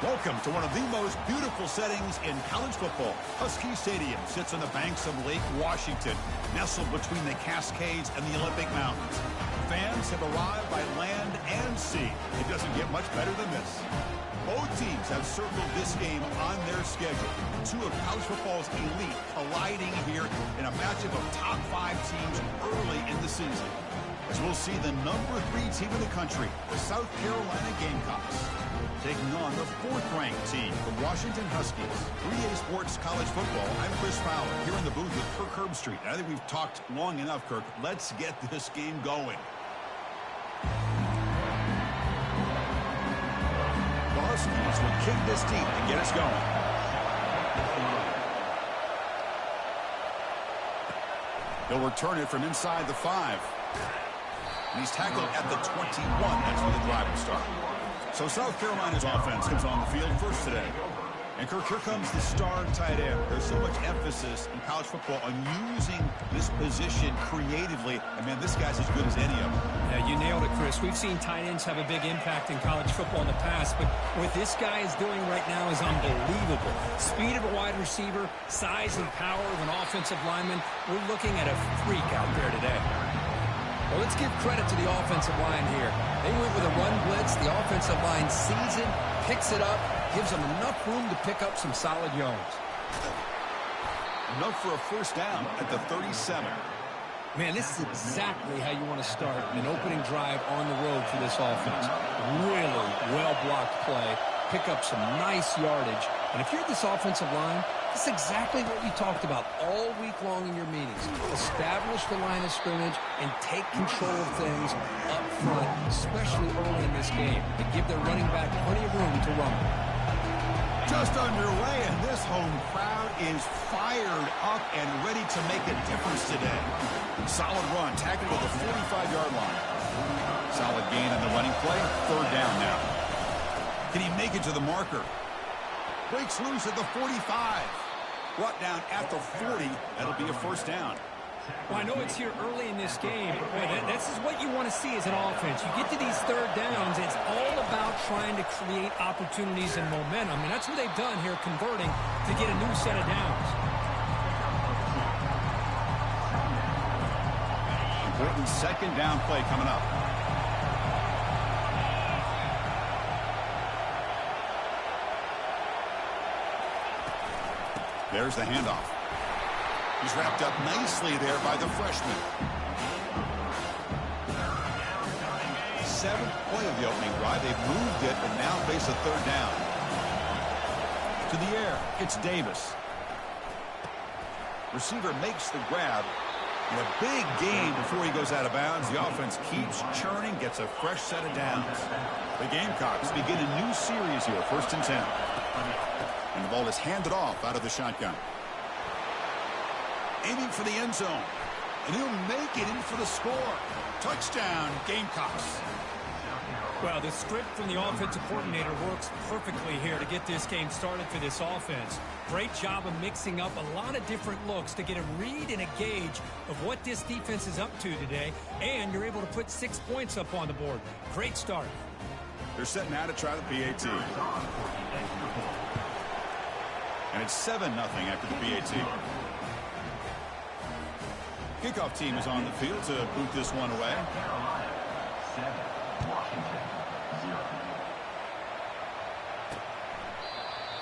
Welcome to one of the most beautiful settings in college football. Husky Stadium sits on the banks of Lake Washington, nestled between the Cascades and the Olympic Mountains. Fans have arrived by land and sea. It doesn't get much better than this. Both teams have circled this game on their schedule. Two of college football's elite colliding here in a matchup of top 5 teams early in the season. As we'll see the number 3 team in the country, the South Carolina Gamecocks, taking on the 4th-ranked team, the Washington Huskies. 3A Sports College Football, I'm Chris Fowler, here in the booth with Kirk Herbstreit. I think we've talked long enough, Kirk. Let's get this game going. The Huskies will kick this deep to get us going. He'll return it from inside the 5. And he's tackled at the 21. That's where the drive will start. So South Carolina's offense comes on the field first today. And Kirk, here comes the star tight end. There's so much emphasis in college football on using this position creatively. And, man, this guy's as good as any of them. Yeah, you nailed it, Chris. We've seen tight ends have a big impact in college football in the past, but what this guy is doing right now is unbelievable. Speed of a wide receiver, size and power of an offensive lineman. We're looking at a freak out there today. Well, let's give credit to the offensive line here. They went with a run blitz. The offensive line sees it, picks it up, gives them enough room to pick up some solid yards. Enough for a first down at the 37. Man, this is exactly how you want to start an opening drive on the road for this offense. Really well-blocked play, pick up some nice yardage. And if you're this offensive line, this is exactly what we talked about all week long in your meetings. Establish the line of scrimmage and take control of things up front, especially early in this game, and give their running back plenty of room to run. Just underway, and this home crowd is fired up and ready to make a difference today. Solid run, tackled at the 45-yard line. Solid gain on the running play. 3rd down now. Can he make it to the marker? Breaks loose at the 45. Brought down at the 40. That'll be a first down. Well, I know it's here early in this game, but boy, this is what you want to see as an offense. You get to these 3rd downs, it's all about trying to create opportunities and momentum, and that's what they've done here, converting to get a new set of downs. Important 2nd down play coming up. There's the handoff. He's wrapped up nicely there by the freshman. 7th play of the opening drive. They've moved it and now face a 3rd down. To the air, it's Davis. Receiver makes the grab. And a big gain before he goes out of bounds. The offense keeps churning, gets a fresh set of downs. The Gamecocks begin a new series here, 1st and 10. And the ball is handed off out of the shotgun. Aiming for the end zone. And he'll make it in for the score. Touchdown, Gamecocks. Well, the script from the offensive coordinator works perfectly here to get this game started for this offense. Great job of mixing up a lot of different looks to get a read and a gauge of what this defense is up to today. And you're able to put 6 points up on the board. Great start. They're setting out to try the PAT. And it's 7-0 after the PAT. Kickoff team is on the field to boot this one away.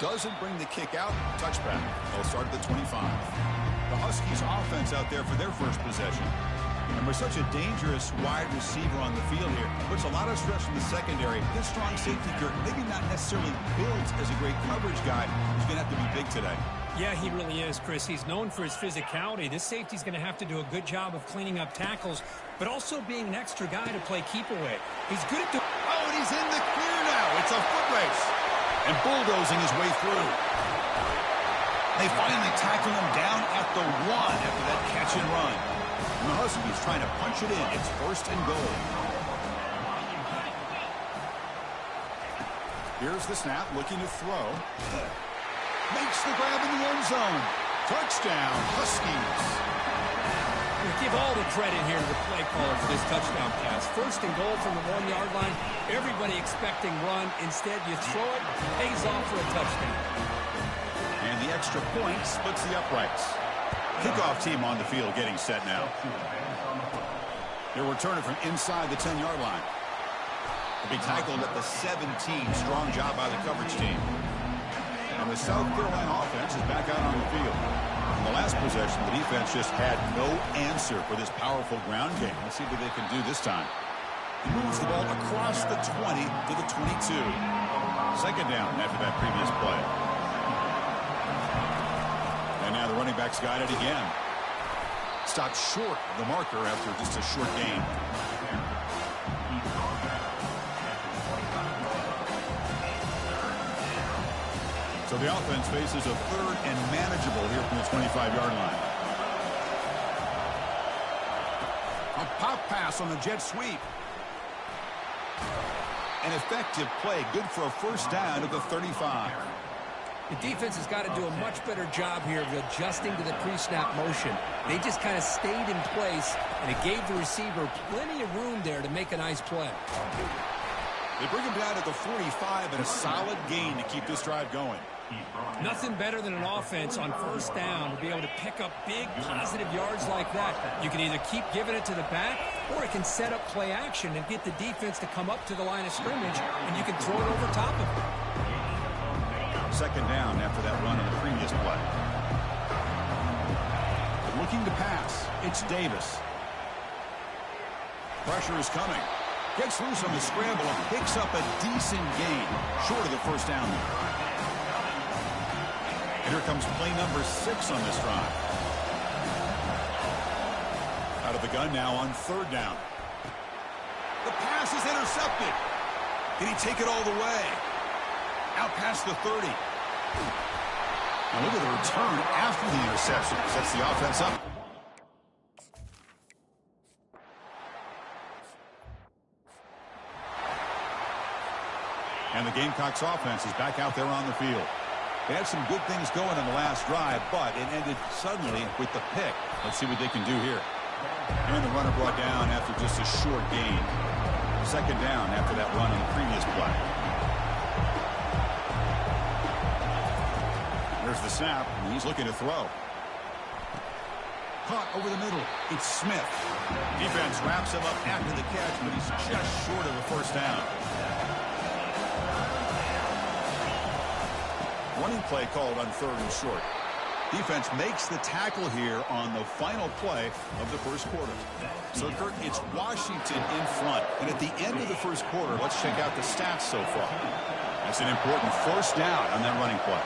Doesn't bring the kick out. Touchback. They'll start at the 25. The Huskies offense out there for their first possession. And with such a dangerous wide receiver on the field here, puts a lot of stress in the secondary. This strong safety, Kirk, maybe not necessarily built as a great coverage guy. He's going to have to be big today. Yeah, he really is, Chris. He's known for his physicality. This safety's going to have to do a good job of cleaning up tackles, but also being an extra guy to play keep away. He's good at doing... Oh, and he's in the clear now. It's a foot race. And bulldozing his way through. They finally tackle him down at the 1 after that catch and run. And the Huskies trying to punch it in. It's 1st and goal. Here's the snap, looking to throw. Makes the grab in the end zone. Touchdown, Huskies. Give all the credit here to the play caller for this touchdown pass. First and goal from the 1-yard line. Everybody expecting run. Instead, you throw it, pays off for a touchdown. And the extra point splits the uprights. Kickoff team on the field getting set now. They're returning from inside the 10-yard line. They'll be tackled at the 17. Strong job by the coverage team. And the South Carolina offense is back out on the field. In the last possession, the defense just had no answer for this powerful ground game. Let's see what they can do this time. He moves the ball across the 20 to the 22. Second down after that previous play. And now the running back's got it again. Stopped short of the marker after just a short gain. So the offense faces a third and manageable here from the 25-yard line. A pop pass on the jet sweep. An effective play, good for a first down at the 35. The defense has got to do a much better job here of adjusting to the pre-snap motion. They just kind of stayed in place, and it gave the receiver plenty of room there to make a nice play. They bring him down at the 45 and a solid gain to keep this drive going. Nothing better than an offense on first down to be able to pick up big positive yards like that. You can either keep giving it to the back, or it can set up play action and get the defense to come up to the line of scrimmage, and you can throw it over top of it. Second down after that run on the previous play. Looking to pass. It's Davis. Pressure is coming. Gets loose on the scramble and picks up a decent gain. Short of the first down there. And here comes play number 6 on this drive. Out of the gun now on third down. The pass is intercepted. Did he take it all the way? Out past the 30. Now look at the return after the interception. Sets the offense up. And the Gamecocks offense is back out there on the field. They had some good things going in the last drive, but it ended suddenly with the pick. Let's see what they can do here. And the runner brought down after just a short gain. Second down after that run on the previous play. There's the snap, and he's looking to throw. Caught over the middle. It's Smith. Defense wraps him up after the catch, but he's just short of a first down. Running play called on third and short. Defense makes the tackle here on the final play of the first quarter. So, Kurt, it's Washington in front. And at the end of the first quarter, let's check out the stats so far. That's an important first down on that running play.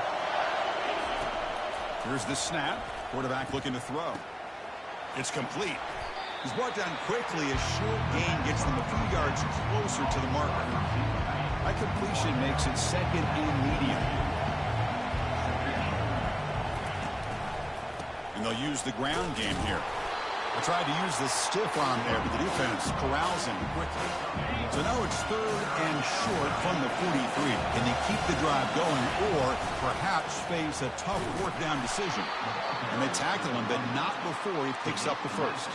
Here's the snap. Quarterback looking to throw. It's complete. He's brought down quickly. A short gain gets them a few yards closer to the marker. That completion makes it second and medium. And they'll use the ground game here. They tried to use the stiff arm there, but the defense corrals him quickly. So now it's third and short from the 43. Can they keep the drive going or perhaps face a tough fourth down decision? And they tackle him, but not before he picks up the first.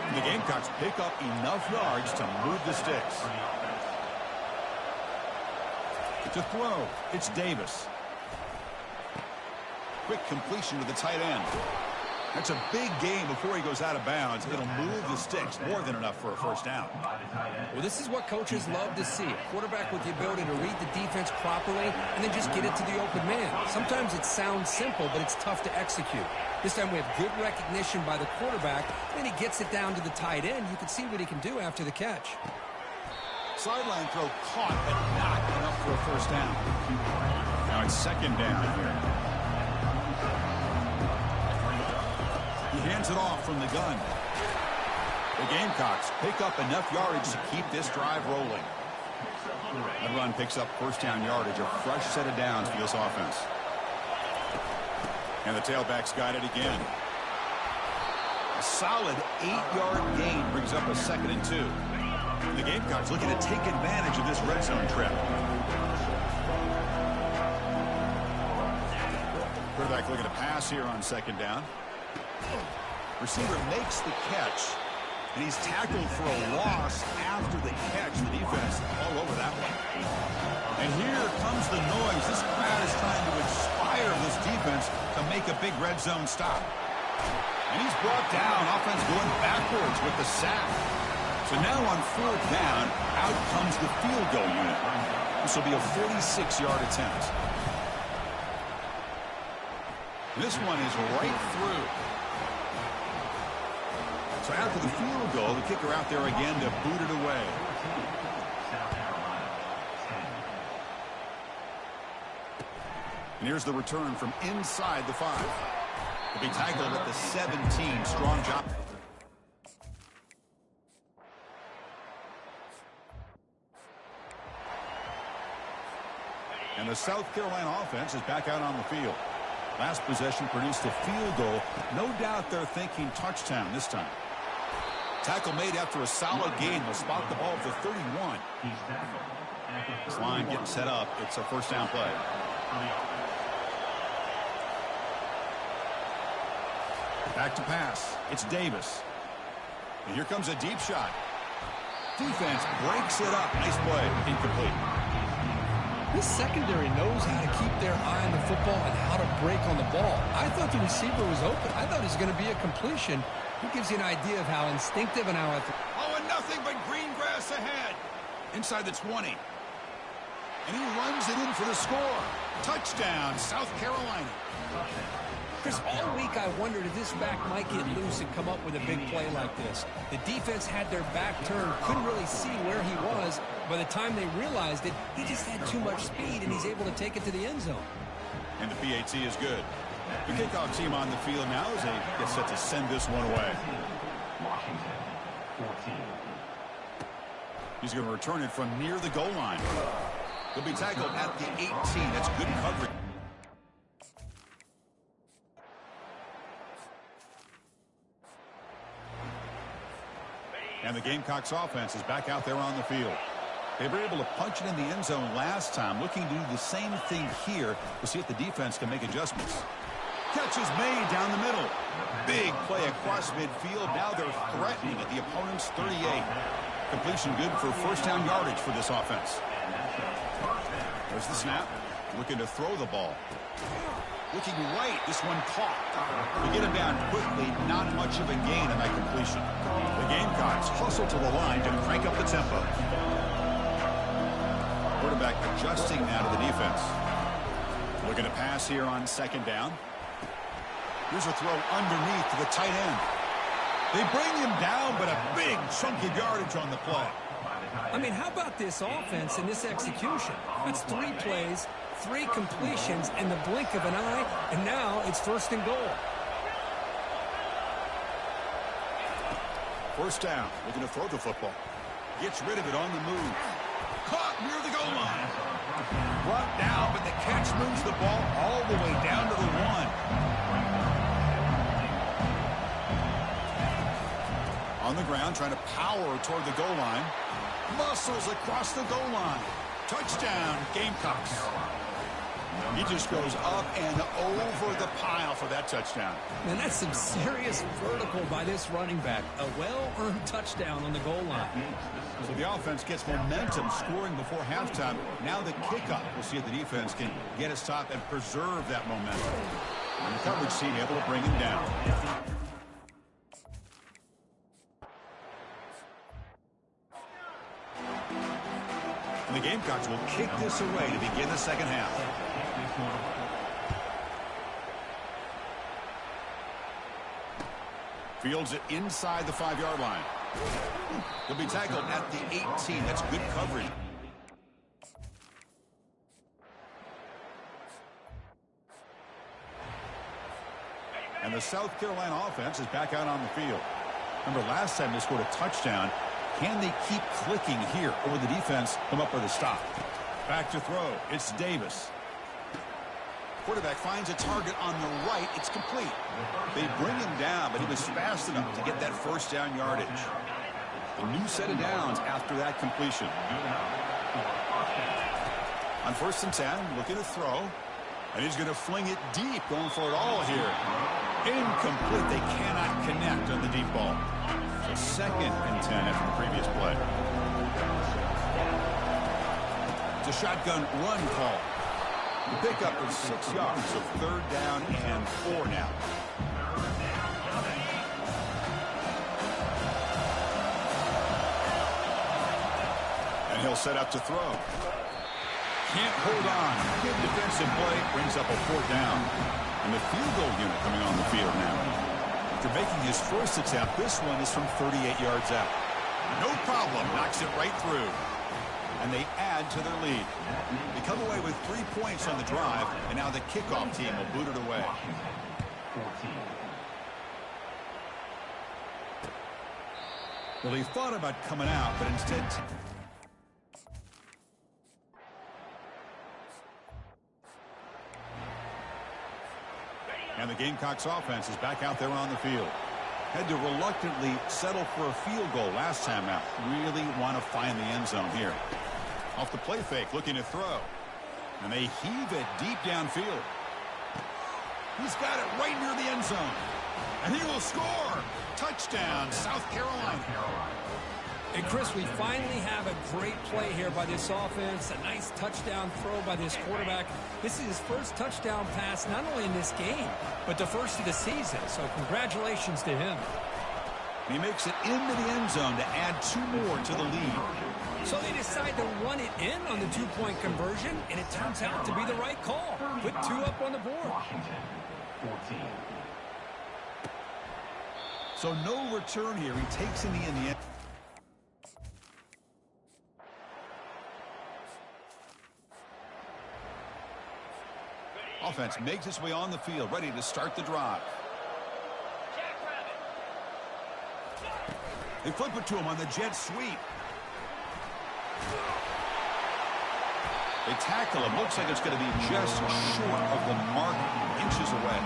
And the Gamecocks pick up enough yards to move the sticks. To throw, it's Davis. Quick completion to the tight end. That's a big gain before he goes out of bounds. It'll move the sticks more than enough for a first down. Well, this is what coaches love to see. A quarterback with the ability to read the defense properly and then just get it to the open man. Sometimes it sounds simple, but it's tough to execute. This time we have good recognition by the quarterback. Then he gets it down to the tight end. You can see what he can do after the catch. Sideline throw caught, but not enough for a first down. Now it's second down here. He hands it off from the gun. The Gamecocks pick up enough yardage to keep this drive rolling. That run picks up first down yardage, a fresh set of downs for this offense. And the tailback's got it again. A solid 8-yard gain brings up a second and 2. The Gamecocks looking to take advantage of this red zone trip. Quarterback looking to pass here on second down. Receiver makes the catch, and he's tackled for a loss after the catch. The defense all over that one. And here comes the noise. This crowd is trying to inspire this defense to make a big red zone stop. And he's brought down. Offense going backwards with the sack. So now on 4th down, out comes the field goal unit. This will be a 46-yard attempt. And this one is right through. So after the field goal, the kicker out there again to boot it away. And here's the return from inside the 5. He'll be tackled at the 17. Strong job. And the South Carolina offense is back out on the field. Last possession produced a field goal. No doubt they're thinking touchdown this time. Tackle made after a solid gain. Will spot the ball at the 31. This line getting set up. It's a first down play. Back to pass. It's Davis. And here comes a deep shot. Defense breaks it up. Nice play. Incomplete. This secondary knows how to keep their eye on the football and how to break on the ball. I thought the receiver was open. I thought it was going to be a completion. It gives you an idea of how instinctive and how athletic. Oh, and nothing but green grass ahead. Inside the 20. And he runs it in for the score. Touchdown, South Carolina. Chris, all week I wondered if this back might get loose and come up with a big play like this. The defense had their back turned, couldn't really see where he was. By the time they realized it, he just had too much speed, and he's able to take it to the end zone. And the PAT is good. The kickoff team on the field now as they get set to send this one away. He's going to return it from near the goal line. He'll be tackled at the 18. That's good coverage. And the Gamecocks offense is back out there on the field. They were able to punch it in the end zone last time. Looking to do the same thing here. We'll see if the defense can make adjustments. Catch is made down the middle. Big play across midfield. Now they're threatening at the opponent's 38. Completion good for first down yardage for this offense. There's the snap. Looking to throw the ball. Looking right. This one caught. We get him down quickly. Not much of a gain on that completion. The Gamecocks hustle to the line to crank up the tempo. Quarterback adjusting now to the defense. Looking to pass here on 2nd down. Here's a throw underneath to the tight end. They bring him down, but a big chunk of yardage on the play. I mean, how about this offense and this execution? That's 3 plays, 3 completions in the blink of an eye, and now it's 1st and goal. First down, looking to throw the football. Gets rid of it on the move. Caught near the goal line. Brought down, but the catch moves the ball all the way down to the 1. On the ground, trying to power toward the goal line. Muscles across the goal line. Touchdown, Gamecocks. He just goes up and over the pile for that touchdown. Man, that's some serious vertical by this running back. A well-earned touchdown on the goal line. So the offense gets momentum scoring before halftime. Now the kickoff. We'll see if the defense can get a stop and preserve that momentum. And the coverage team able to bring him down. And the Gamecocks will kick this away to begin the second half. Fields it inside the 5-yard line. He'll be tackled at the 18. That's good coverage. And the South Carolina offense is back out on the field. Remember, last time they scored a touchdown. Can they keep clicking here, or will the defense come up with a stop? Back to throw. It's Davis. Quarterback finds a target on the right. It's complete. They bring him down, but he was fast enough to get that first down yardage. A new set of downs after that completion. On 1st and 10, looking to throw. And he's going to fling it deep, going for it all here. Incomplete. They cannot connect on the deep ball. So 2nd and 10 after the previous play. It's a shotgun run call. The pickup is 6 yards, so 3rd down and 4 now. And he'll set up to throw. Can't hold on. Good defensive play brings up a 4th down. And the field goal unit coming on the field now. After making his first attempt, this one is from 38 yards out. No problem. Knocks it right through. And they add to their lead. They come away with 3 points on the drive, and now the kickoff team will boot it away. Well, he thought about coming out, but instead... And the Gamecocks offense is back out there on the field. Had to reluctantly settle for a field goal last time out. Really want to find the end zone here. Off the play fake, looking to throw. And they heave it deep downfield. He's got it right near the end zone. And he will score. Touchdown, South Carolina. And Chris, we finally have a great play here by this offense. A nice touchdown throw by this quarterback. This is his first touchdown pass, not only in this game, but the first of the season. So congratulations to him. He makes it into the end zone to add 2 more to the lead. So they decide to run it in on the 2-point conversion, and it turns out to be the right call. Put 2 up on the board. So no return here. He takes in the end. Offense makes its way on the field, ready to start the drive. They flip it to him on the jet sweep. They tackle him. Looks like it's going to be just short of the mark, inches away.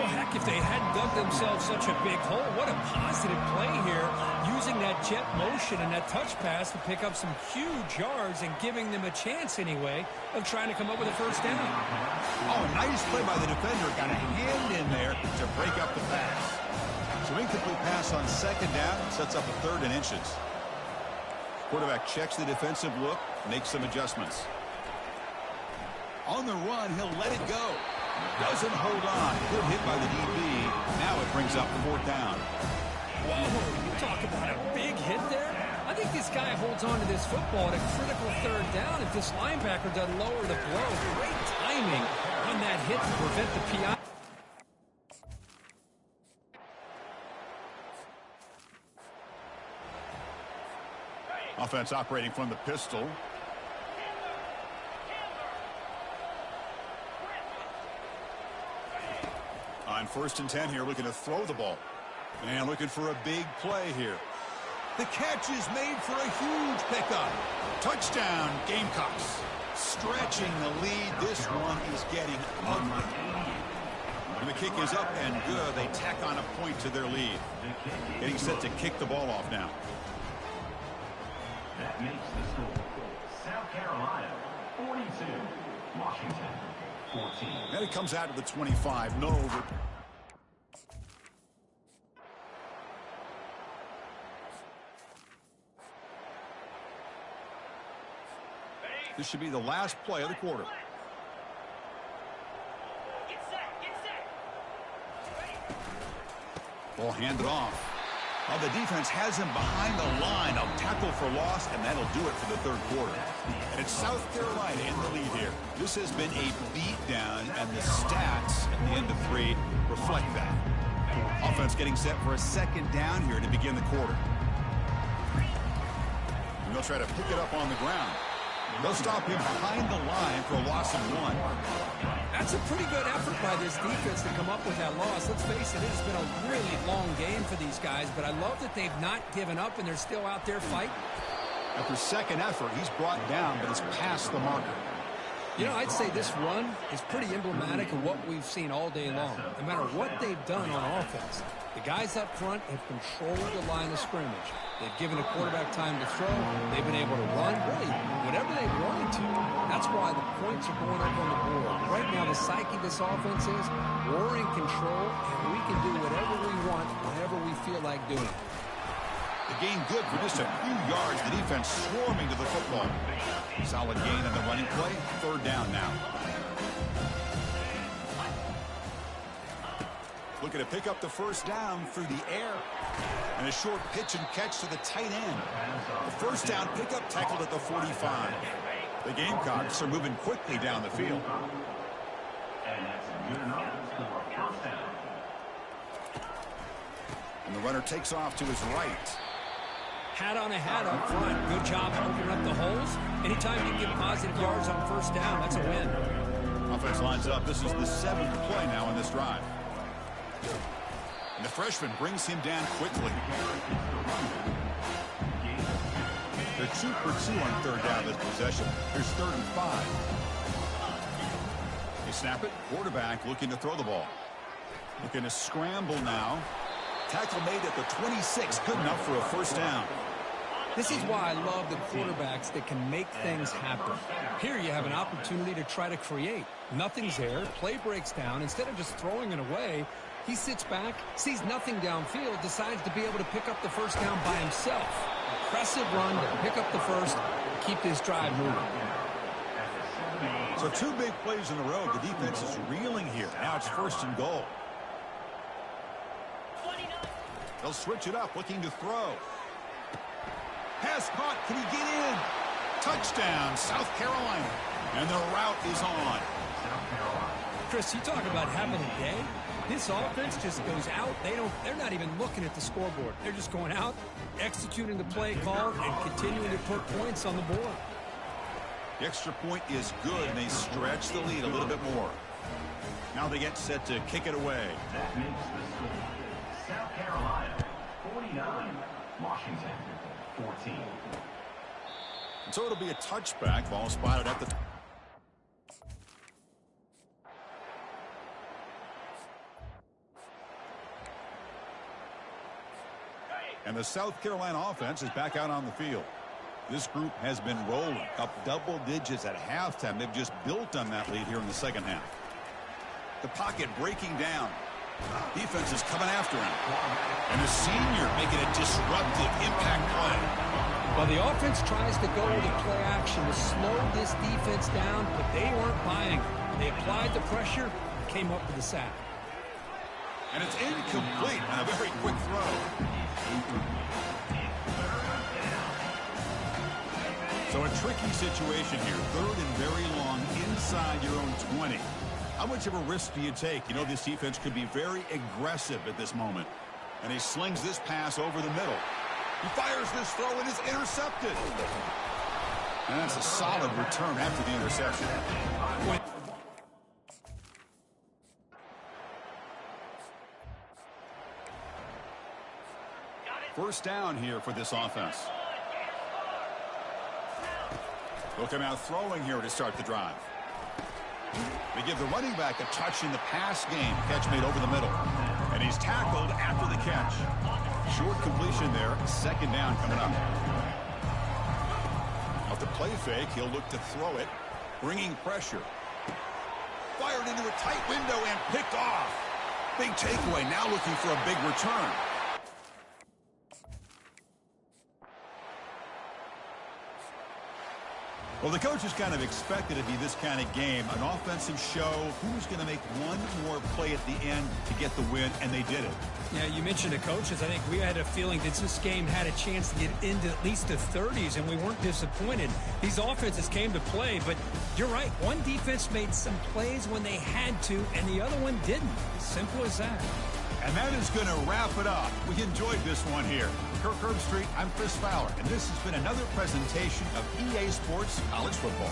Well, heck, if they hadn't dug themselves such a big hole, what a positive play here, using that jet motion and that touch pass to pick up some huge yards and giving them a chance anyway of trying to come up with a first down. Oh, nice play by the defender. Got a hand in there to break up the pass. So incomplete pass on 2nd down, sets up a 3rd and inches. Quarterback checks the defensive look, makes some adjustments. On the run, he'll let it go. Doesn't hold on. Good hit by the DB. Now it brings up 4th down. Whoa, you talk about a big hit there. I think this guy holds on to this football at a critical 3rd down if this linebacker doesn't lower the blow. Great timing on that hit to prevent the PI. Offense operating from the pistol. On 1st and 10 here, looking to throw the ball. And looking for a big play here. The catch is made for a huge pickup. Touchdown, Gamecocks. Stretching the lead. This one is getting ugly. And the kick is up and good. They tack on a point to their lead. Getting set to kick the ball off now. That makes the score South Carolina 42, Washington 14. And it comes out to the 25. No over. This should be the last play of the quarter. Get set. Ball handed off. Well, the defense has him behind the line. A tackle for loss, and that'll do it for the 3rd quarter. And it's South Carolina in the lead here. This has been a beatdown, and the stats at the end of 3 reflect that. Offense getting set for a 2nd down here to begin the quarter. And they'll try to pick it up on the ground. They'll stop him behind the line for a loss of 1. That's a pretty good effort by this defense to come up with that loss. Let's face it, it's been a really long game for these guys, but I love that they've not given up and they're still out there fighting. After 2nd effort, he's brought down, but it's past the marker. You know, I'd say this run is pretty emblematic of what we've seen all day long. No matter what they've done on offense, the guys up front have controlled the line of scrimmage. They've given the quarterback time to throw. They've been able to run, really, whatever they wanted to. That's why the points are going up on the board. Right now, the psyche of this offense is we're in control, and we can do whatever we want whenever we feel like doing it. The gain good for just a few yards. The defense swarming to the football. Solid gain on the running play. Third down now. Looking to pick up the first down through the air. And a short pitch and catch to the tight end. The first down pickup tackled at the 45. The Gamecocks are moving quickly down the field. And that's good enough for a first down. And the runner takes off to his right. Hat on a hat up front. Good job opening up the holes. Anytime you can get positive yards on first down, that's a win. Offense lines up. This is the 7th play now in this drive. And the freshman brings him down quickly. They're 2 for 2 on third down this possession. Here's 3rd and 5. They snap it. Quarterback looking to throw the ball. Looking to scramble now. Tackle made at the 26. Good enough for a first down. This is why I love the quarterbacks that can make things happen. Here you have an opportunity to try to create. Nothing's there. Play breaks down. Instead of just throwing it away, he sits back, sees nothing downfield, decides to be able to pick up the first down by himself. Impressive run to pick up the first, keep this drive moving. So 2 big plays in a row. The defense is reeling here. Now it's 1st and goal. They'll switch it up, looking to throw. Pass caught. Can he get in? Touchdown, South Carolina. And the route is on. Chris, you talk about having a day. This offense just goes out. They're not even looking at the scoreboard. They're just going out, executing the play call, and continuing to put points on the board. The extra point is good, and they stretch the lead a little bit more. Now they get set to kick it away. That makes the score South Carolina 49, Washington 14. And so it'll be a touchback. Ball spotted at the... And the South Carolina offense is back out on the field. This group has been rolling up double digits at halftime. They've just built on that lead here in the second half. The pocket breaking down. Defense is coming after him. And the senior making a disruptive impact play. Well, the offense tries to go with a play action to slow this defense down, but they weren't buying it. They applied the pressure, came up with the sack. And it's incomplete on a very quick throw. So a tricky situation here. 3rd and very long inside your own 20. How much of a risk do you take? You know, this defense could be very aggressive at this moment. And he slings this pass over the middle. He fires this throw and is intercepted. And that's a solid return after the interception. First down here for this offense. They'll come out throwing here to start the drive. They give the running back a touch in the pass game. Catch made over the middle. And he's tackled after the catch. Short completion there. 2nd down coming up. Off the play fake, he'll look to throw it. Bringing pressure. Fired into a tight window and picked off. Big takeaway. Now looking for a big return. Well, the coaches kind of expected it to be this kind of game, an offensive show. Who's going to make one more play at the end to get the win, and they did it. Yeah, you mentioned the coaches. I think we had a feeling that this game had a chance to get into at least the 30s, and we weren't disappointed. These offenses came to play, but you're right. One defense made some plays when they had to, and the other one didn't. Simple as that. And that is going to wrap it up. We enjoyed this one here. Kirk Herbstreit, I'm Chris Fowler, and this has been another presentation of EA Sports College Football.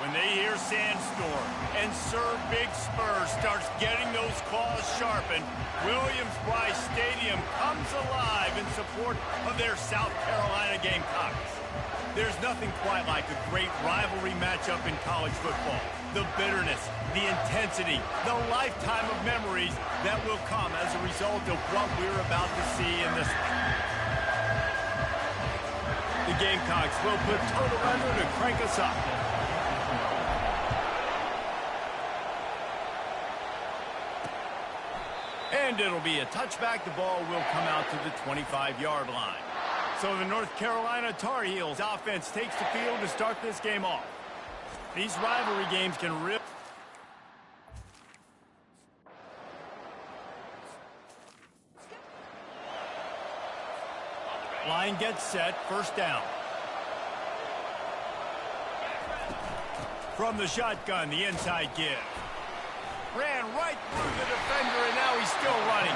When they hear Sandstorm and Sir Big Spur starts getting those claws sharpened, Williams-Brice Stadium comes alive in support of their South Carolina Gamecocks. There's nothing quite like a great rivalry matchup in college football. The bitterness, the intensity, the lifetime of memories that will come as a result of what we're about to see in this one. The Gamecocks will put total under to crank us up. And it'll be a touchback. The ball will come out to the 25-yard line. So the North Carolina Tar Heels offense takes the field to start this game off. These rivalry games can really... Line gets set, first down. From the shotgun, the inside give. Ran right through the defender, and now he's still running.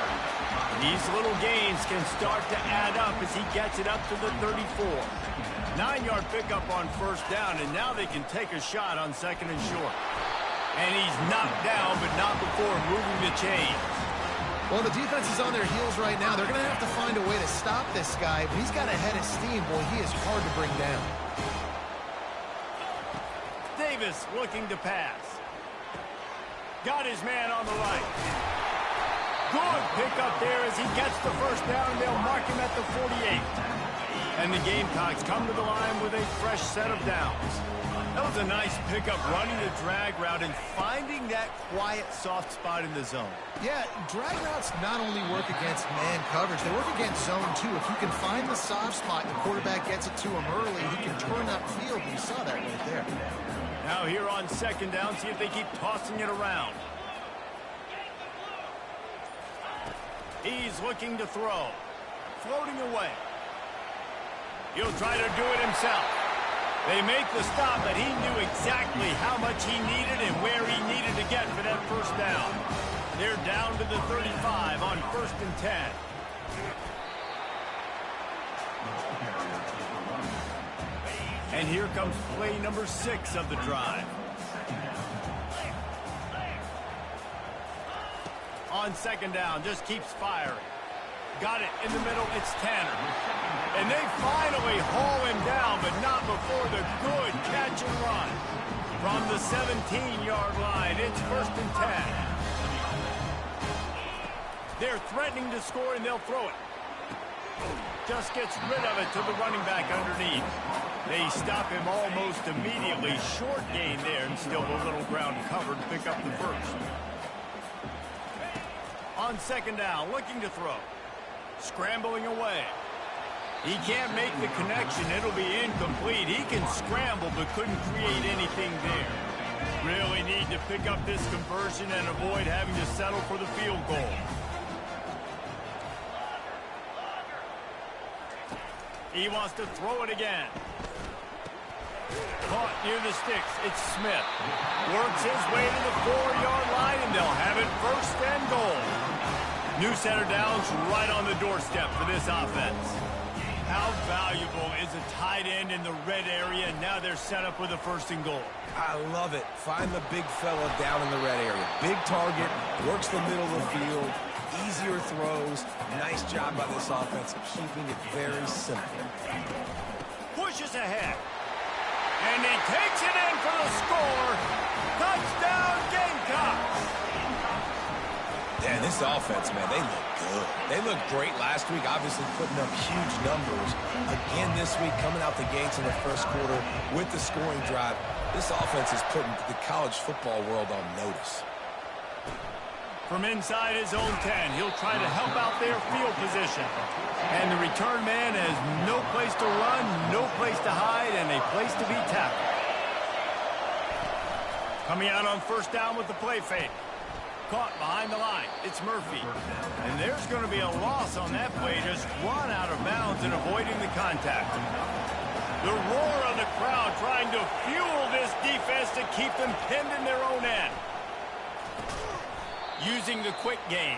These little gains can start to add up as he gets it up to the 34. 9-yard pickup on first down, and now they can take a shot on second and short. And he's knocked down, but not before moving the chains. Well, the defense is on their heels right now. They're going to have to find a way to stop this guy, but he's got a head of steam. Boy, he is hard to bring down. Davis looking to pass. Got his man on the right. Good pickup there as he gets the first down, and they'll mark him at the 48. And the Gamecocks come to the line with a fresh set of downs. That was a nice pickup, running the drag route and finding that quiet, soft spot in the zone. Yeah, drag routes not only work against man coverage, they work against zone too. If you can find the soft spot and the quarterback gets it to him early, he can turn that field. You saw that right there. Now here on second down, see if they keep tossing it around. He's looking to throw. Floating away. He'll try to do it himself. They make the stop, but he knew exactly how much he needed and where he needed to get for that first down. They're down to the 35 on 1st and 10. And here comes play number 6 of the drive. On second down, just keeps firing. Got it in the middle, it's Tanner. And they finally haul him down, but not before the good catch and run. From the 17-yard line, it's 1st and 10. They're threatening to score, and they'll throw it. Just gets rid of it to the running back underneath. They stop him almost immediately. Short gain there, and still a little ground covered to pick up the first. On second down, looking to throw. Scrambling away. He can't make the connection. It'll be incomplete. He can scramble, but couldn't create anything there. Really need to pick up this conversion and avoid having to settle for the field goal. He wants to throw it again. Caught near the sticks. It's Smith. Works his way to the 4-yard line, and they'll have it 1st and goal. New center downs right on the doorstep for this offense. How valuable is a tight end in the red area? Now they're set up with a 1st and goal. I love it. Find the big fella down in the red area. Big target, works the middle of the field, easier throws. Nice job by this offense of keeping it very simple. pushes ahead. And he takes it in for the score. Touchdown, Gamecocks. Yeah, this offense, man, they look good. They looked great last week, obviously putting up huge numbers. Again this week, coming out the gates in the first quarter with the scoring drive. This offense is putting the college football world on notice. From inside his own 10, he'll try to help out their field position. And the return man has no place to run, no place to hide, and a place to be tackled. Coming out on first down with the play fake. Caught behind the line. It's Murphy. And there's going to be a loss on that play, just run out of bounds and avoiding the contact. The roar of the crowd trying to fuel this defense to keep them pinned in their own end. Using the quick game.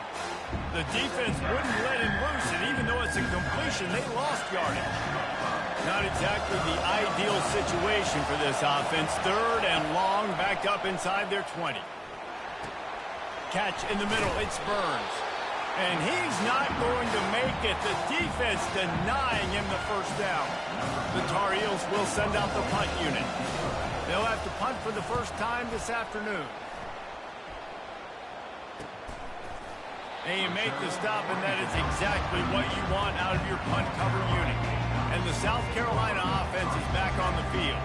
The defense wouldn't let him loose, and even though it's a completion, they lost yardage. Not exactly the ideal situation for this offense. Third and long, back up inside their 20. Catch in the middle, it's Burns. And he's not going to make it. The defense denying him the first down. The Tar Heels will send out the punt unit. They'll have to punt for the first time this afternoon. And you make the stop, and that is exactly what you want out of your punt cover unit. And the South Carolina offense is back on the field.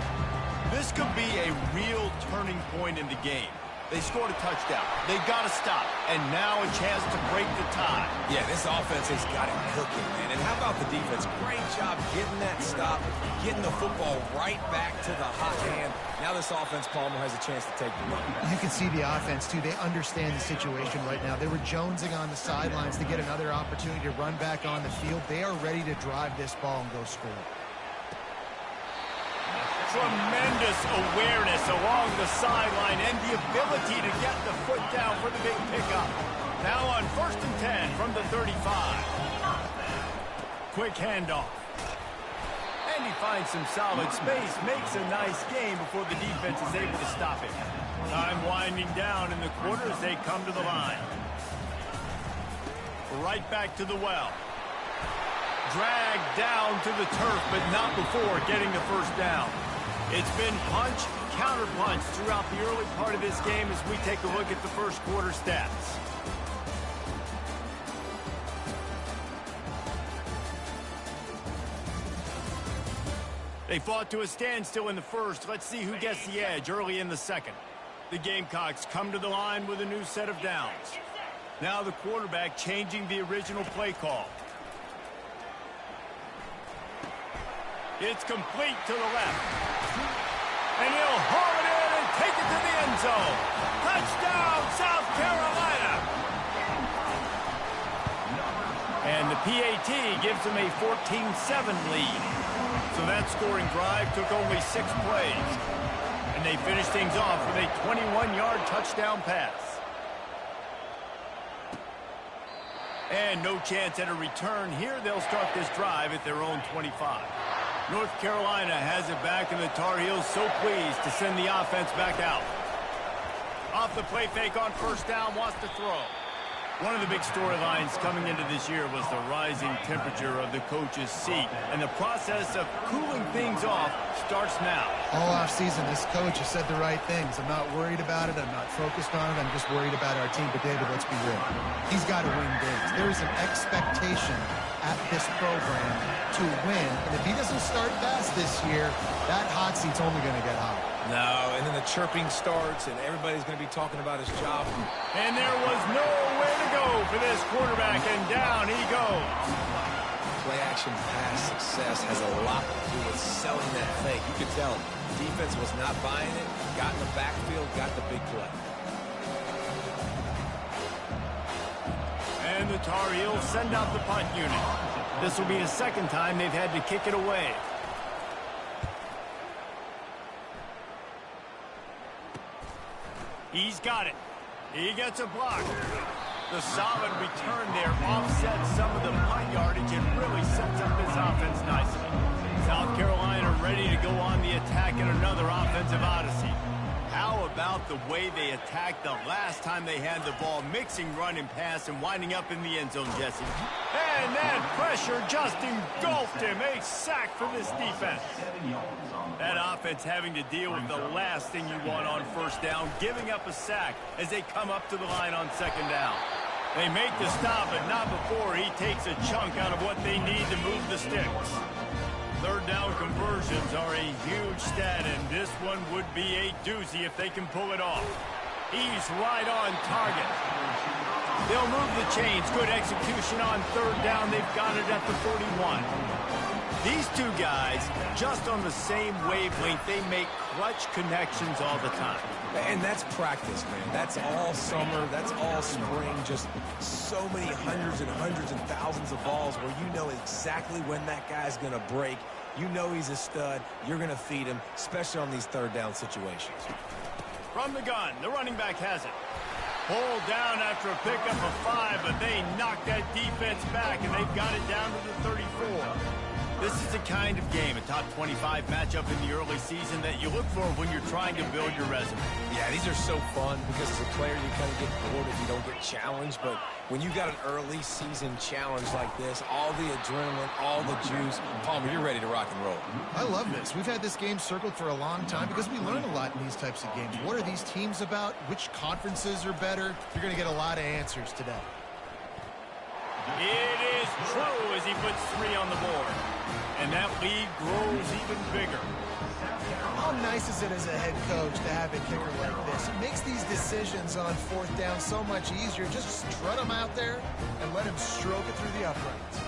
This could be a real turning point in the game. They scored a touchdown. They got to stop. And now a chance to break the tie. Yeah, this offense has got it cooking, man. And how about the defense? Great job getting that stop, getting the football right back to the hot hand. Now this offense, Palmer, has a chance to take the lead. You can see the offense, too. They understand the situation right now. They were jonesing on the sidelines to get another opportunity to run back on the field. They are ready to drive this ball and go score. Tremendous awareness along the sideline and the ability to get the foot down for the big pickup. Now on 1st and 10 from the 35. Quick handoff. And he finds some solid space, makes a nice game before the defense is able to stop him. Time winding down in the quarter as they come to the line. Right back to the well. Dragged down to the turf, but not before getting the first down. It's been punch, counter-punch throughout the early part of this game as we take a look at the first quarter stats. They fought to a standstill in the first. Let's see who gets the edge early in the second. The Gamecocks come to the line with a new set of downs. Now the quarterback changing the original play call. It's complete to the left. And he'll haul it in and take it to the end zone. Touchdown, South Carolina. And the PAT gives them a 14-7 lead. So that scoring drive took only 6 plays. And they finished things off with a 21-yard touchdown pass. And no chance at a return here. They'll start this drive at their own 25. North Carolina has it back, and the Tar Heels so pleased to send the offense back out. Off the play fake on first down, wants to throw. One of the big storylines coming into this year was the rising temperature of the coach's seat, and the process of cooling things off starts now. All offseason, this coach has said the right things. I'm not worried about it. I'm not focused on it. I'm just worried about our team. But, David, let's be real. He's got to win games. There is an expectation at this program to win. And if he doesn't start fast this year, that hot seat's only going to get hot. No, and then the chirping starts, and everybody's going to be talking about his job. And there was nowhere to go for this quarterback, and down he goes. Play-action pass success has a lot to do with selling that fake. You could tell defense was not buying it, got in the backfield, got the big play. And the Tar Heels send out the punt unit. This will be the second time they've had to kick it away. He's got it. He gets a block. The solid return there offsets some of the punt yardage and really sets up this offense nicely. South Carolina ready to go on the attack in another offensive odyssey. How about the way they attacked the last time they had the ball, mixing run and pass and winding up in the end zone, Jesse? And that pressure just engulfed him. A sack for this defense. That offense having to deal with the last thing you want on first down, giving up a sack as they come up to the line on second down. They make the stop, but not before he takes a chunk out of what they need to move the sticks. Third down conversions are a huge stat, and this one would be a doozy if they can pull it off. He's right on target. They'll move the chains. Good execution on third down. They've got it at the 41. These two guys, just on the same wavelength, they make clutch connections all the time. And that's practice, man. That's all summer. That's all spring. Just so many hundreds and thousands of balls where you know exactly when that guy's going to break. You know he's a stud. You're going to feed him, especially on these third down situations. From the gun, the running back has it. Pulled down after a pickup of 5, but they knocked that defense back, and they've got it down to the 34. This is the kind of game, a top 25 matchup in the early season, that you look for when you're trying to build your resume. Yeah, these are so fun because as a player you kind of get bored if you don't get challenged. But when you got an early season challenge like this, all the adrenaline, all the juice, Palmer, you're ready to rock and roll. I love this. We've had this game circled for a long time because we learn a lot in these types of games. What are these teams about? Which conferences are better? You're going to get a lot of answers today. It is true as he puts 3 on the board. And that lead grows even bigger. How nice is it as a head coach to have a kicker like this? It makes these decisions on fourth down so much easier. Just strut him out there and let him stroke it through the uprights.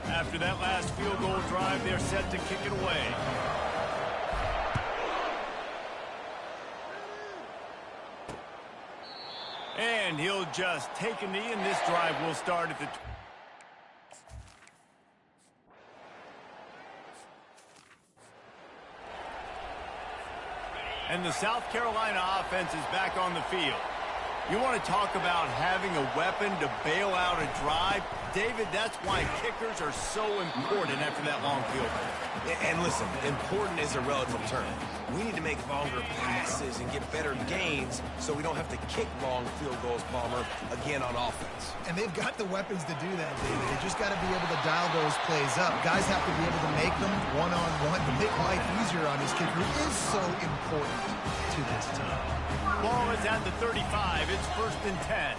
After that last field goal drive, they're set to kick it away. And he'll just take a knee, and this drive will start at the... And the South Carolina offense is back on the field. You want to talk about having a weapon to bail out a drive? David, that's why kickers are so important after that long field goal. And listen, important is a relative term. We need to make longer passes and get better gains so we don't have to kick long field goals, Palmer, again on offense. And they've got the weapons to do that, David. They just got to be able to dial those plays up. Guys have to be able to make them one-on-one to make life easier on his kicker, who is so important to this team. Ball is at the 35. It's 1st and 10.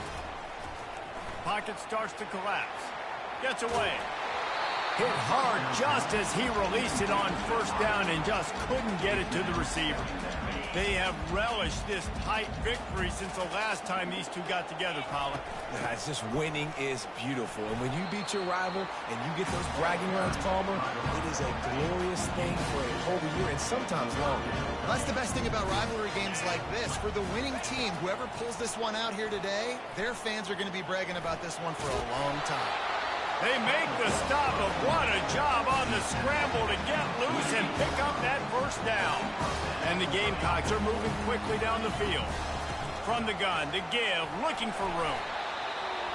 Pocket starts to collapse. Gets away. Hit hard just as he released it on first down and just couldn't get it to the receiver. They have relished this tight victory since the last time these two got together, Paula. It's just winning is beautiful. And when you beat your rival and you get those bragging rights, Palmer, it is a glorious thing for a whole year and sometimes longer. That's the best thing about rivalry games like this. For the winning team, whoever pulls this one out here today, their fans are going to be bragging about this one for a long time. They make the stop, but what a job on the scramble to get loose and pick up that first down. And the Gamecocks are moving quickly down the field. From the gun, to give, looking for room.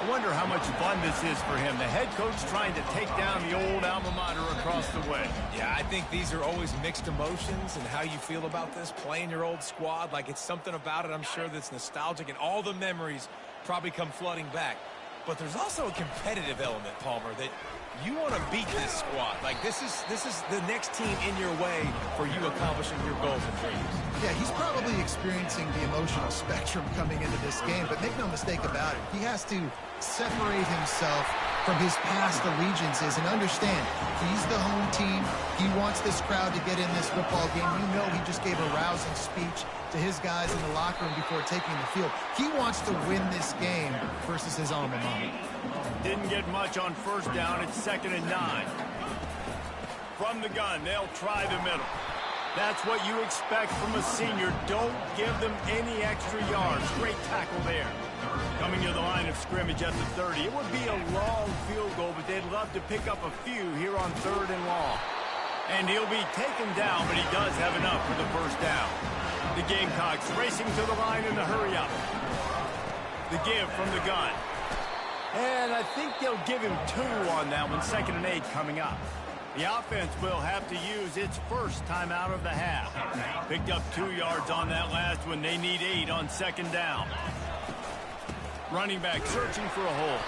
I wonder how much fun this is for him. The head coach trying to take down the old alma mater across the way. Yeah, I think these are always mixed emotions and how you feel about this, playing your old squad. Like, it's something about it, I'm sure, that's nostalgic, and all the memories probably come flooding back. But there's also a competitive element, Palmer, that you want to beat this squad. Like, this is the next team in your way for you accomplishing your goals and dreams. Yeah, he's probably experiencing the emotional spectrum coming into this game, but make no mistake about it, he has to separate himself from his past allegiances and understand he's the home team. He wants this crowd to get in this football game. You know, he just gave a rousing speech to his guys in the locker room before taking the field. He wants to win this game versus his alma mater. Didn't get much on first down. It's 2nd and 9. From the gun, they'll try the middle. That's what you expect from a senior. Don't give them any extra yards. Great tackle there. Coming to the line of scrimmage at the 30. It would be a long field goal, but they'd love to pick up a few here on 3rd and long. And he'll be taken down, but he does have enough for the first down. The Gamecocks racing to the line in the hurry-up. The give from the gun. And I think they'll give him 2 on that one, 2nd and 8 coming up. The offense will have to use its first timeout of the half. Picked up 2 yards on that last one. They need 8 on 2nd down. Running back searching for a hole.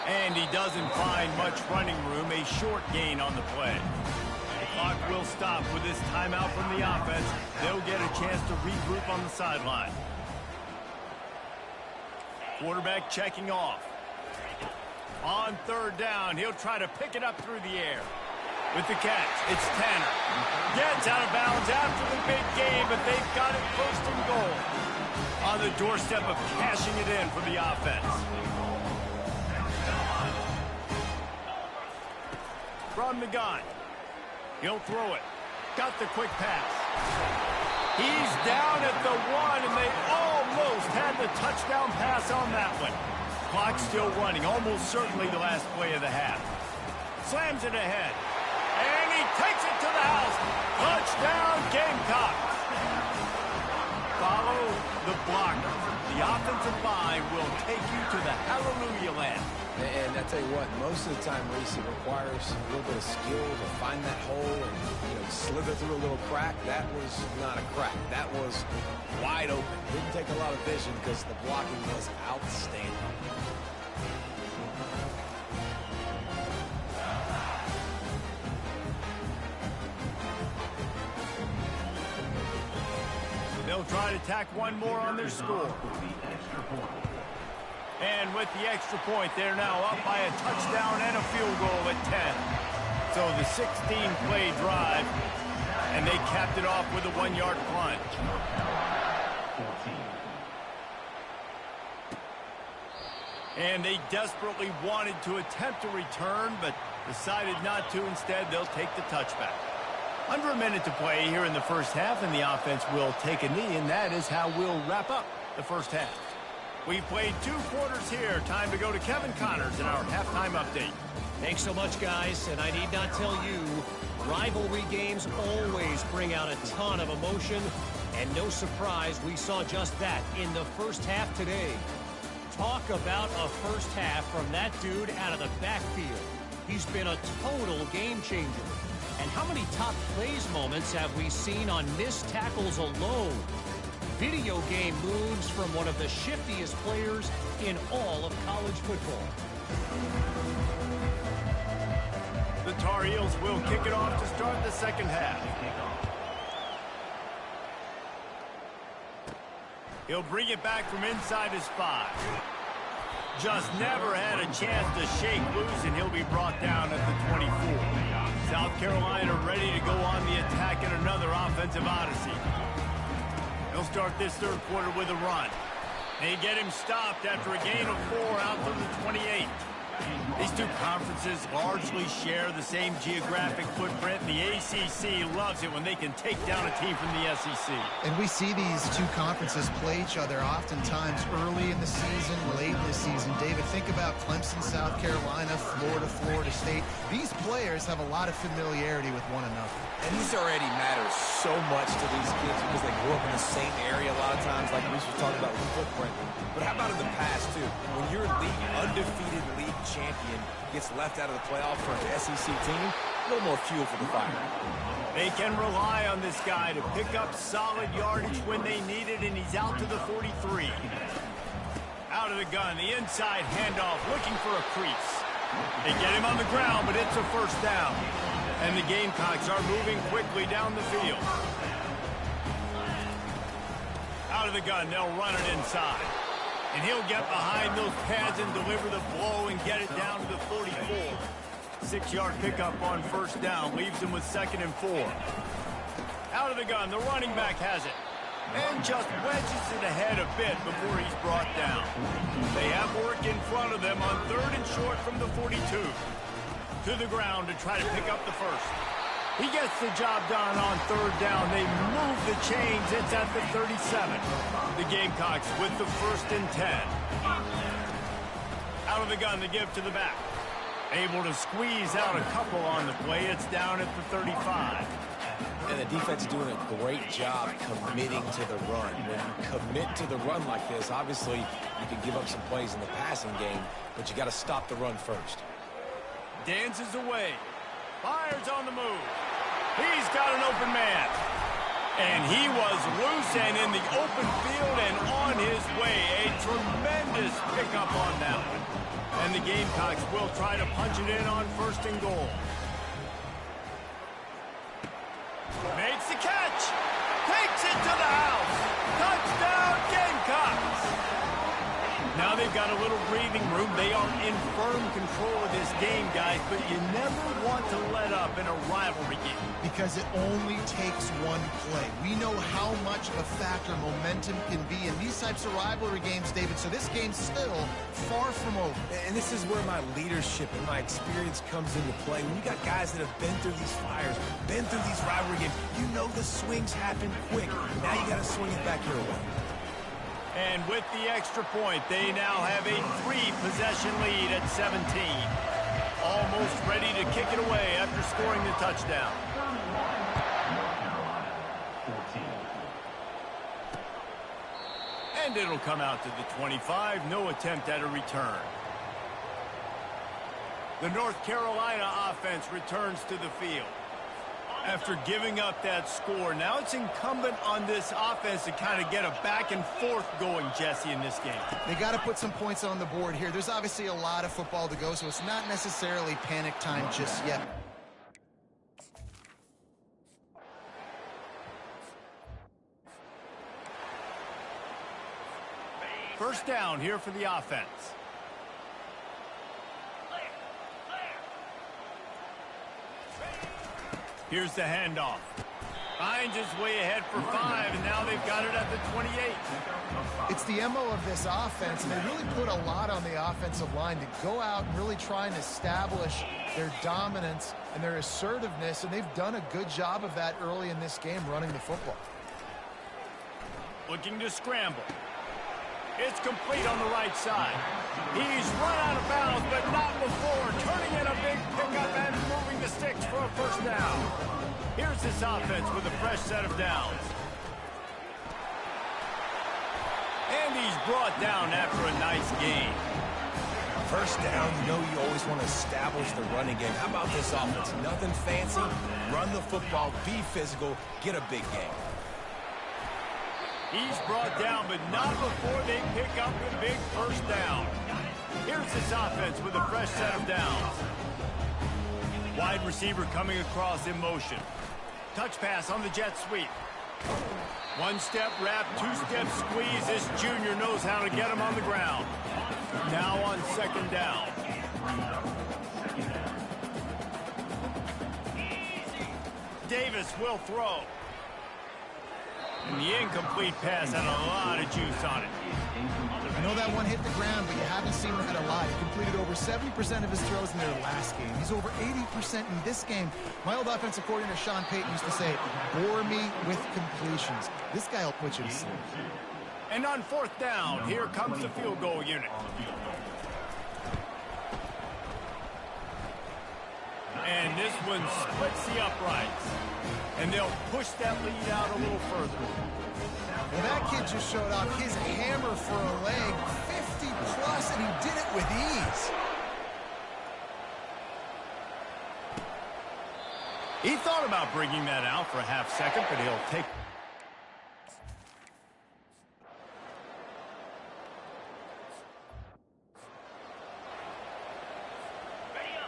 And he doesn't find much running room. A short gain on the play. The clock will stop with this timeout from the offense. They'll get a chance to regroup on the sideline. Quarterback checking off. On 3rd down, he'll try to pick it up through the air. With the catch, it's Tanner. Gets out of bounds after the big game, but they've got it 1st and goal. On the doorstep of cashing it in for the offense. From the gun. He'll throw it. Got the quick pass. He's down at the 1, and they almost had the touchdown pass on that one. Clock still running, almost certainly the last play of the half. Slams it ahead. And he takes it to the house. Touchdown, Gamecocks. Follow the blocker. The offensive line will take you to the hallelujah land. And I tell you what, most of the time, Reese, it requires a little bit of skill to find that hole and, slither through a little crack. That was not a crack. That was wide open. Didn't take a lot of vision because the blocking was outstanding. They'll try to tack one more on their score. And with the extra point, they're now up by a touchdown and a field goal at 10. So the 16-play drive, and they capped it off with a 1-yard plunge. And they desperately wanted to attempt a return, but decided not to. Instead, they'll take the touchback. Under a minute to play here in the first half, and the offense will take a knee, and that is how we'll wrap up the first half. We played 2 quarters here. Time to go to Kevin Connors in our halftime update. Thanks so much, guys, and I need not tell you, rivalry games always bring out a ton of emotion, and no surprise, we saw just that in the first half today. Talk about a first half from that dude out of the backfield. He's been a total game changer. And how many top plays moments have we seen on missed tackles alone? Video game moves from one of the shiftiest players in all of college football. The Tar Heels will kick it off to start the second half. He'll bring it back from inside his 5. Just never had a chance to shake loose, and he'll be brought down at the 24. South Carolina ready to go on the attack in another offensive odyssey. He'll start this third quarter with a run. They get him stopped after a gain of 4 out to the 28. These 2 conferences largely share the same geographic footprint. The ACC loves it when they can take down a team from the SEC. And we see these 2 conferences play each other oftentimes early in the season, late in the season. David, think about Clemson, South Carolina, Florida, Florida State. These players have a lot of familiarity with one another. And this already matters so much to these kids because they grew up in the same area a lot of times, like we was talking about with footprint. But how about in the past, too? When your undefeated league champion gets left out of the playoff for an SEC team, a little more fuel for the fire. They can rely on this guy to pick up solid yardage when they need it, and he's out to the 43. Out of the gun, the inside handoff, looking for a crease. They get him on the ground, but it's a first down. And the Gamecocks are moving quickly down the field. Out of the gun, they'll run it inside. And he'll get behind those pads and deliver the blow and get it down to the 44. 6-yard pickup on first down leaves him with 2nd and 4. Out of the gun, the running back has it. And just wedges it ahead a bit before he's brought down. They have work in front of them on 3rd and short from the 42. To the ground to try to pick up the first. He gets the job done on 3rd down. They move the chains. It's at the 37. The Gamecocks with the 1st and 10. Out of the gun, the give to the back. Able to squeeze out a couple on the play. It's down at the 35. And the defense is doing a great job committing to the run. When you commit to the run like this, obviously you can give up some plays in the passing game, but you got to stop the run first. Dances away. Fires on the move. He's got an open man. And he was loose and in the open field and on his way. A tremendous pickup on that one. And the Gamecocks will try to punch it in on 1st and goal. Makes the catch. Takes it to the house. Touchdown, Gamecocks. Now they've got a little breathing room. They are in firm control of this game, guys, but you never want to let up in a rivalry game. Because it only takes one play. We know how much of a factor momentum can be in these types of rivalry games, David, so this game's still far from over. And this is where my leadership and my experience comes into play. When you got guys that have been through these fires, been through these rivalry games, you know the swings happen quick. Now you got to swing it back your way. And with the extra point, they now have a 3-possession lead at 17. Almost ready to kick it away after scoring the touchdown. And it'll come out to the 25. No attempt at a return. The North Carolina offense returns to the field. After giving up that score, now it's incumbent on this offense to kind of get a back and forth going, Jesse, in this game. They got to put some points on the board here. There's obviously a lot of football to go, so it's not necessarily panic time just yet. First down here for the offense. Here's the handoff. Finds his way ahead for 5, and now they've got it at the 28. It's the MO of this offense, and they really put a lot on the offensive line to go out and really try and establish their dominance and their assertiveness, and they've done a good job of that early in this game running the football. Looking to scramble. It's complete on the right side. He's run out of bounds, but not before. Turning in a big pickup and moving the sticks for a first down. Here's this offense with a fresh set of downs. And he's brought down after a nice gain. First down, you know you always want to establish the running game. How about this offense? Nothing fancy. Run the football, be physical, get a big gain. He's brought down, but not before they pick up the big first down. Here's this offense with a fresh set of downs. Wide receiver coming across in motion. Touch pass on the jet sweep. One-step wrap, two-step squeeze. This junior knows how to get him on the ground. Now on second down. Davis will throw. And the incomplete pass had a lot of juice on it. I know that one hit the ground, but you haven't seen that a lot. He completed over 70% of his throws in their last game. He's over 80% in this game. My old offensive coordinator, Sean Payton, used to say, bore me with completions. This guy will put you to sleep. And on fourth down, here comes the field goal unit. And this one splits the uprights. And they'll push that lead out a little further. Well, that kid just showed off his hammer for a leg, 50-plus, and he did it with ease. He thought about bringing that out for a half second, but he'll take...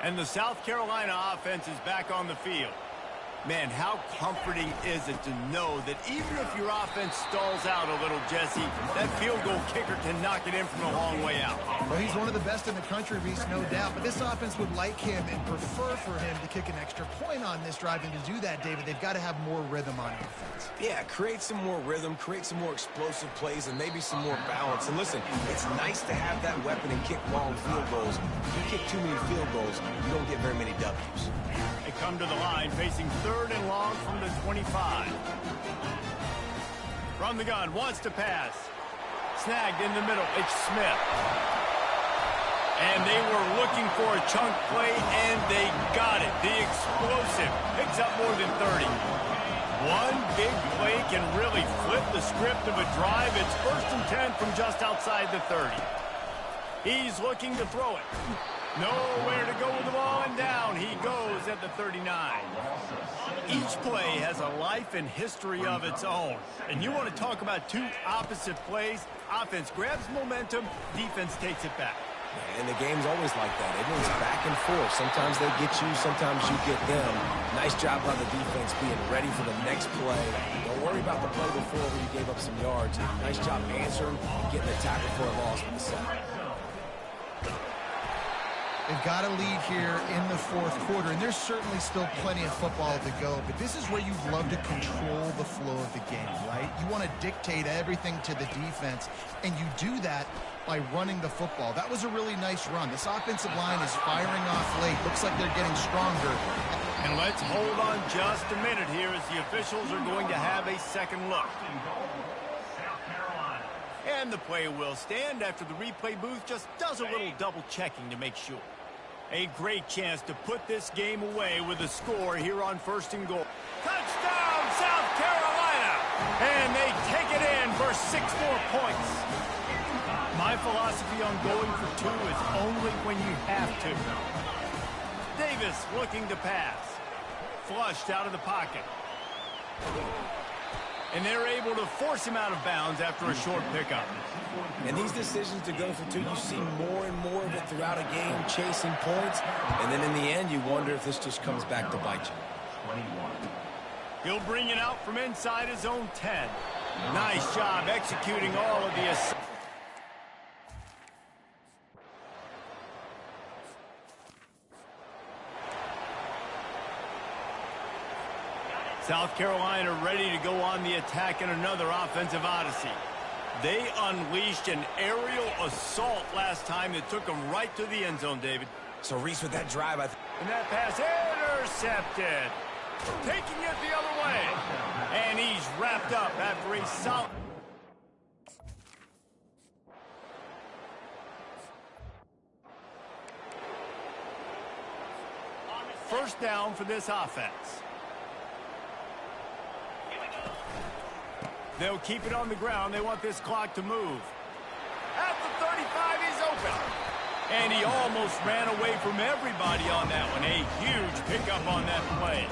And the South Carolina offense is back on the field. Man, how comforting is it to know that even if your offense stalls out a little, Jesse, that field goal kicker can knock it in from a long way out. Well, he's one of the best in the country, Reese, no doubt. But this offense would like him and prefer for him to kick an extra point on this drive. And to do that, David, they've got to have more rhythm on offense. Yeah, create some more rhythm, create some more explosive plays, and maybe some more balance. And listen, it's nice to have that weapon and kick long field goals. If you kick too many field goals, you don't get very many W's. They come to the line facing third and long from the 25. From the gun, wants to pass. Snagged in the middle, it's Smith. And and they were looking for a chunk play, and they got it. The explosive picks up more than 30. One big play can really flip the script of a drive. It's 1st and 10 from just outside the 30. He's looking to throw it. Nowhere to go with the ball, and down he goes at the 39. Each play has a life and history of its own. And you want to talk about two opposite plays. Offense grabs momentum, defense takes it back. And the game's always like that. It moves back and forth. Sometimes they get you, sometimes you get them. Nice job by the defense being ready for the next play. Don't worry about the play before where you gave up some yards. Nice job answering and getting the tackle for a loss with the sack. They've got a lead here in the 4th quarter, and there's certainly still plenty of football to go, but this is where you'd love to control the flow of the game, right? You want to dictate everything to the defense, and you do that by running the football. That was a really nice run. This offensive line is firing off late. Looks like they're getting stronger. And let's hold on just a minute here as the officials are going to have a second look. And the play will stand after the replay booth just does a little double checking to make sure. A great chance to put this game away with a score here on 1st and goal. Touchdown, South Carolina! And they take it in for 6 more points. My philosophy on going for 2 is only when you have to. Davis looking to pass. Flushed out of the pocket. And they're able to force him out of bounds after a short pickup. And these decisions to go for 2, you see more and more of it throughout a game, chasing points. And then in the end, you wonder if this just comes back to bite you. He'll bring it out from inside his own 10. Nice job executing all of the assignments. South Carolina ready to go on the attack in another offensive odyssey. They unleashed an aerial assault last time that took them right to the end zone, David. So, Reese, with that drive, and that pass intercepted. Taking it the other way. And he's wrapped up after a solid... First down for this offense. They'll keep it on the ground. They want this clock to move. At the 35, he's open. And he almost ran away from everybody on that one. A huge pickup on that play.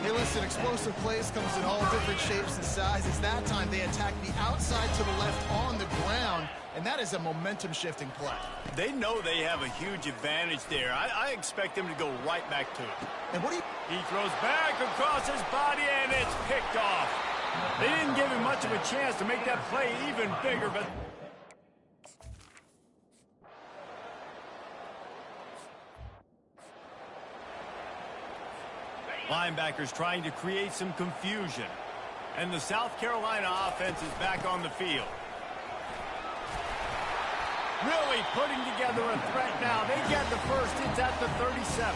Hey, listen, explosive plays comes in all different shapes and sizes. That time, they attack the outside to the left on the ground, and that is a momentum-shifting play. They know they have a huge advantage there. I expect them to go right back to it. And what do you... He throws back across his body, and it's picked off. They didn't give him much of a chance to make that play even bigger, but... Linebackers trying to create some confusion. And the South Carolina offense is back on the field. Really putting together a threat now. They get the first. It's at the 37.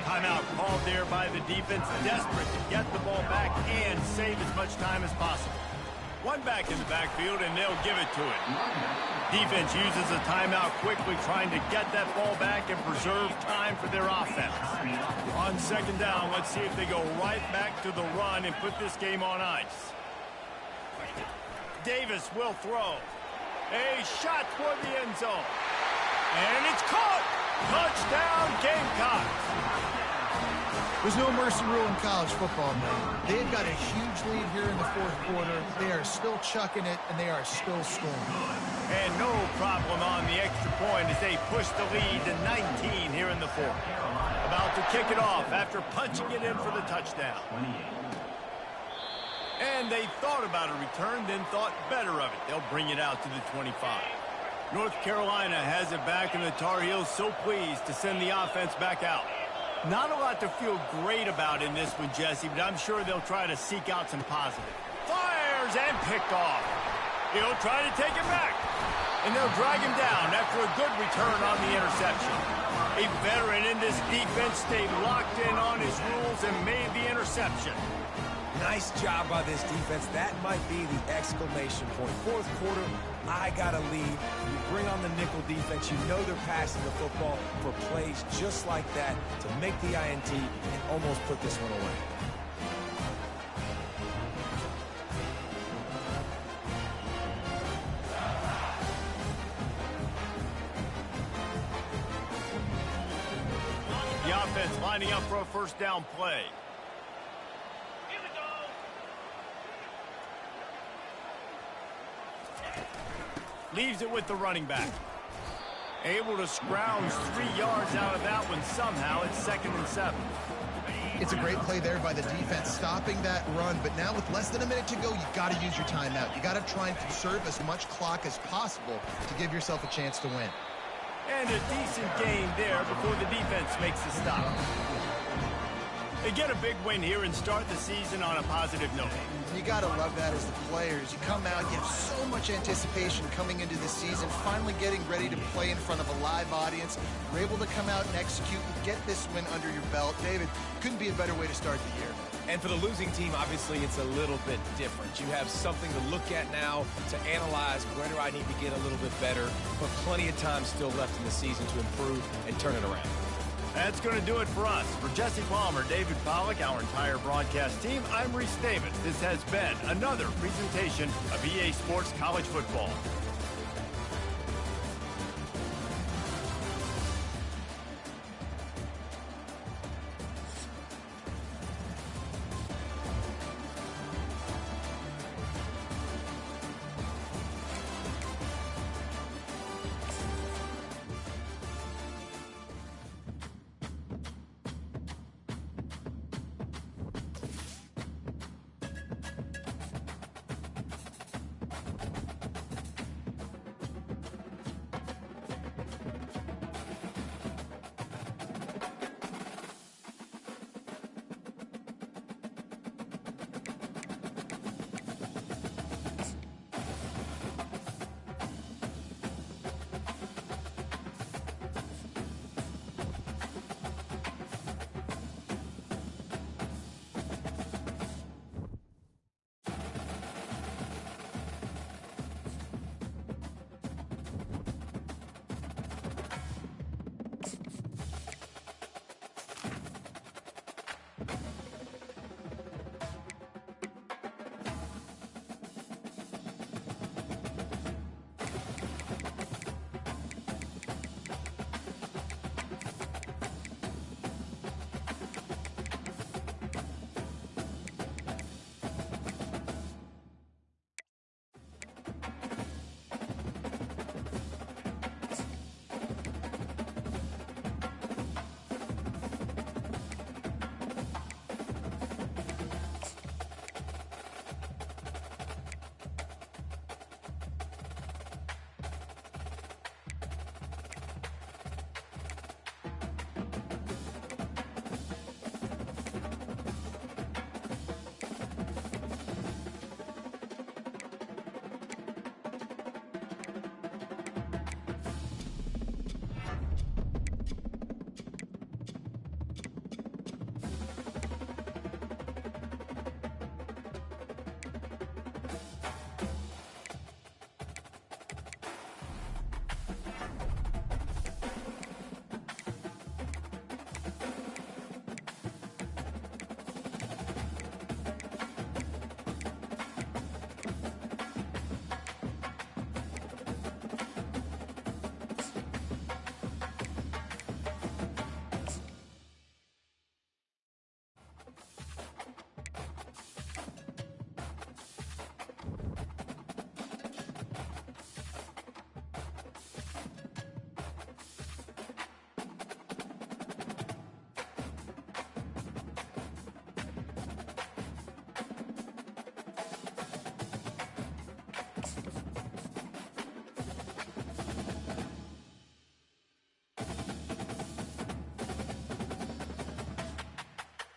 Timeout called there by the defense, desperate to get the ball back and save as much time as possible. One back in the backfield, and they'll give it to it. Defense uses a timeout quickly, trying to get that ball back and preserve time for their offense. On second down, let's see if they go right back to the run and put this game on ice. Davis will throw. A shot toward the end zone. And it's caught! Touchdown, Gamecocks! There's no mercy rule in college football, man. They've got a huge lead here in the 4th quarter. They are still chucking it, and they are still scoring. And no problem on the extra point as they push the lead to 19 here in the 4th. About to kick it off after punching it in for the touchdown. And they thought about a return, then thought better of it. They'll bring it out to the 25. North Carolina has it back, and the Tar Heels so pleased to send the offense back out. Not a lot to feel great about in this one, Jesse, but I'm sure they'll try to seek out some positive. Fires and picked off. He'll try to take it back. And they'll drag him down after a good return on the interception. A veteran in this defense stayed locked in on his rules and made the interception. Nice job by this defense. That might be the exclamation point. Fourth quarter, I got a lead. You bring on the nickel defense. You know they're passing the football for plays just like that to make the INT and almost put this one away. The offense lining up for a first down play. Leaves it with the running back. Able to scrounge 3 yards out of that one somehow. It's 2nd and 7. It's a great play there by the defense, stopping that run. But now with less than a minute to go, you got to use your timeout. You got to try and conserve as much clock as possible to give yourself a chance to win. And a decent gain there before the defense makes the stop. They get a big win here and start the season on a positive note. You got to love that as the players. You come out, you have so much anticipation coming into the season, finally getting ready to play in front of a live audience. You're able to come out and execute and get this win under your belt. David, couldn't be a better way to start the year. And for the losing team, obviously, it's a little bit different. You have something to look at now to analyze where do I need to get a little bit better, but plenty of time still left in the season to improve and turn it around. That's going to do it for us. For Jesse Palmer, David Pollack, our entire broadcast team, I'm Reese Davis. This has been another presentation of EA Sports College Football.